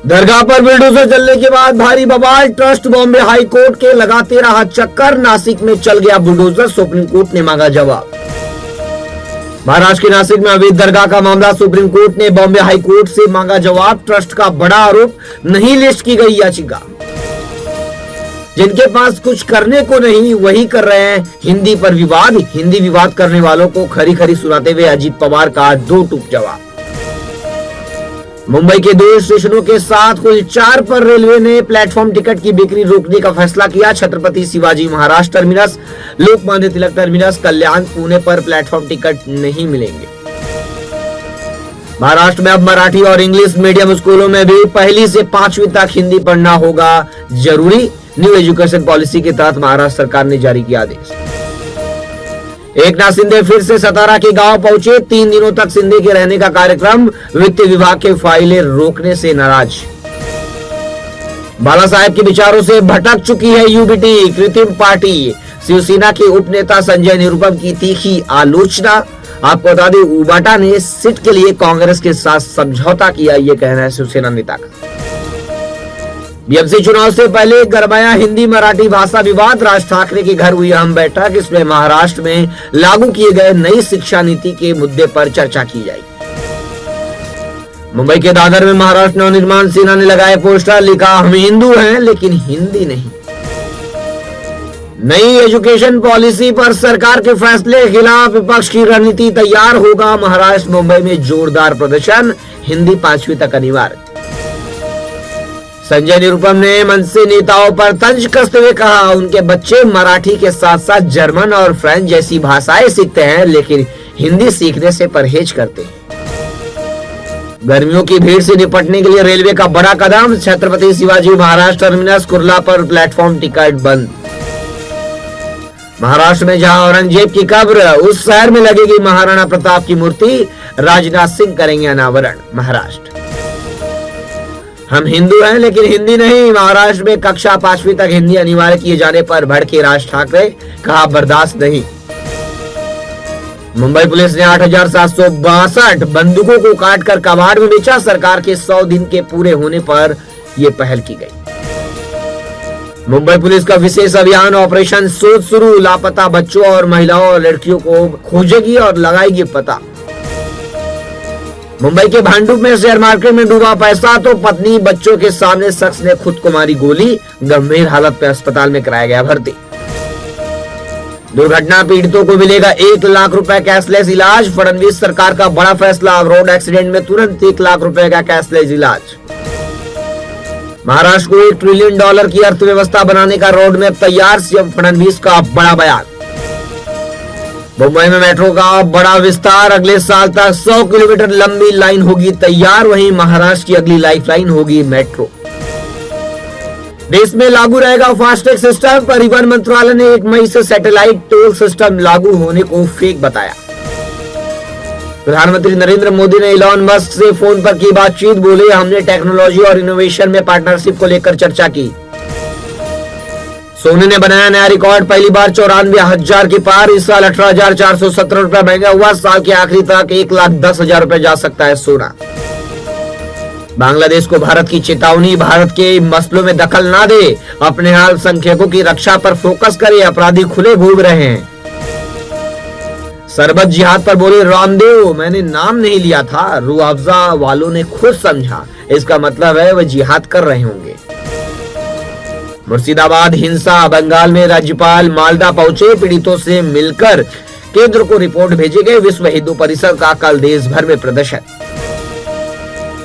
दरगाह पर बुलडोजर चलने के बाद भारी बवाल। ट्रस्ट बॉम्बे हाई कोर्ट के लगाते रहा चक्कर। नासिक में चल गया बुलडोजर, सुप्रीम कोर्ट ने मांगा जवाब। महाराष्ट्र के नासिक में अवैध दरगाह का मामला। सुप्रीम कोर्ट ने बॉम्बे हाई कोर्ट से मांगा जवाब। ट्रस्ट का बड़ा आरोप, नहीं लिस्ट की गई याचिका। जिनके पास कुछ करने को नहीं वही कर रहे हैं हिंदी पर विवाद। हिंदी विवाद करने वालों को खरी खरी सुनाते हुए अजीत पवार का दो टूक जवाब। मुंबई के 2 स्टेशनों के साथ कुल 4 पर रेलवे ने प्लेटफॉर्म टिकट की बिक्री रोकने का फैसला किया। छत्रपति शिवाजी महाराज टर्मिनस, लोकमान्य तिलक टर्मिनस, कल्याण, पुणे पर प्लेटफॉर्म टिकट नहीं मिलेंगे। महाराष्ट्र में अब मराठी और इंग्लिश मीडियम स्कूलों में भी 1ली से 5वीं तक हिंदी पढ़ना होगा जरूरी। न्यू एजुकेशन पॉलिसी के तहत महाराष्ट्र सरकार ने जारी किया आदेश। एकनाथ शिंदे फिर से सतारा के गांव पहुंचे। 3 दिनों तक शिंदे के रहने का कार्यक्रम। वित्त विभाग के फाइलें रोकने से नाराज। बाला साहेब के विचारों से भटक चुकी है यूबीटी कृत्रिम पार्टी। शिवसेना के उपनेता संजय निरुपम की तीखी आलोचना। आपको बता दें, उबाटा ने सीट के लिए कांग्रेस के साथ समझौता किया, ये कहना है शिवसेना नेता का। बीएमसी चुनाव से पहले गरमाया हिंदी मराठी भाषा विवाद। राज ठाकरे के घर हुई अहम बैठक। इसमें महाराष्ट्र में लागू किए गए नई शिक्षा नीति के मुद्दे पर चर्चा की जाएगी। मुंबई के दादर में महाराष्ट्र नवनिर्माण सेना ने लगाए पोस्टर, लिखा हम हिंदू हैं लेकिन हिंदी नहीं। नई एजुकेशन पॉलिसी पर सरकार के फैसले के खिलाफ विपक्ष की रणनीति तैयार होगा। महाराष्ट्र मुंबई में जोरदार प्रदर्शन। हिंदी 5वीं तक अनिवार्य। संजय निरुपम ने मनसे नेताओं पर तंज कसते हुए कहा, उनके बच्चे मराठी के साथ साथ जर्मन और फ्रेंच जैसी भाषाएं सीखते हैं लेकिन हिंदी सीखने से परहेज करते हैं। गर्मियों की भीड़ से निपटने के लिए रेलवे का बड़ा कदम। छत्रपति शिवाजी महाराज टर्मिनस, कुर्ला पर प्लेटफॉर्म टिकट बंद। महाराष्ट्र में जहां औरंगजेब की कब्र, उस शहर में लगेगी महाराणा प्रताप की मूर्ति। राजनाथ सिंह करेंगे अनावरण। महाराष्ट्र हम हिंदू हैं लेकिन हिंदी नहीं। महाराष्ट्र में कक्षा 5वीं तक हिंदी अनिवार्य किए जाने पर भड़के राज ठाकरे, कहा बर्दाश्त नहीं। मुंबई पुलिस ने 8,762 बंदूकों को काटकर कबाड़ में बेचा। सरकार के 100 दिन के पूरे होने पर यह पहल की गई। मुंबई पुलिस का विशेष अभियान ऑपरेशन शोध शुरू। लापता बच्चों और महिलाओं और लड़कियों को खोजेगी और लगाएगी पता। मुंबई के भांडुप में शेयर मार्केट में डूबा पैसा तो पत्नी बच्चों के सामने शख्स ने खुद को मारी गोली। गंभीर हालत में अस्पताल में कराया गया भर्ती। दुर्घटना पीड़ितों को मिलेगा 1 लाख रुपए कैशलेस इलाज। फडणवीस सरकार का बड़ा फैसला। रोड एक्सीडेंट में तुरंत 1 लाख रुपए का कैशलेस इलाज। महाराष्ट्र को $1 ट्रिलियन की अर्थव्यवस्था बनाने का रोड मैप तैयार। सीएम फडणवीस का बड़ा बयान। मुंबई में मेट्रो का बड़ा विस्तार। अगले साल तक 100 किलोमीटर लंबी लाइन होगी तैयार। वहीं महाराष्ट्र की अगली लाइफलाइन होगी मेट्रो। देश में लागू रहेगा फास्टैग सिस्टम। परिवहन मंत्रालय ने 1 मई से सैटेलाइट टोल सिस्टम लागू होने को फेक बताया। प्रधानमंत्री नरेंद्र मोदी ने इलॉन मस्क से फोन पर की बातचीत। बोले, हमने टेक्नोलॉजी और इनोवेशन में पार्टनरशिप को लेकर चर्चा की। सोने ने बनाया नया रिकॉर्ड। पहली बार 94,000 के पार। इस साल 18,417 रुपए महंगा हुआ। साल के आखिरी तक 1,10,000 रुपए जा सकता है सोना। बांग्लादेश को भारत की चेतावनी। भारत के मसलों में दखल ना दे। अपने अल्पसंख्यकों की रक्षा पर फोकस करे। अपराधी खुले घूम रहे हैं। सरबत जिहाद पर बोले रामदेव, मैंने नाम नहीं लिया था, रूह अफ़ज़ा वालों ने खुद समझा। इसका मतलब है वह जिहाद कर रहे होंगे। मुर्शिदाबाद हिंसा। बंगाल में राज्यपाल मालदा पहुंचे। पीड़ितों से मिलकर केंद्र को रिपोर्ट भेजे गए। विश्व हिंदू परिषद का कल देश भर में प्रदर्शन।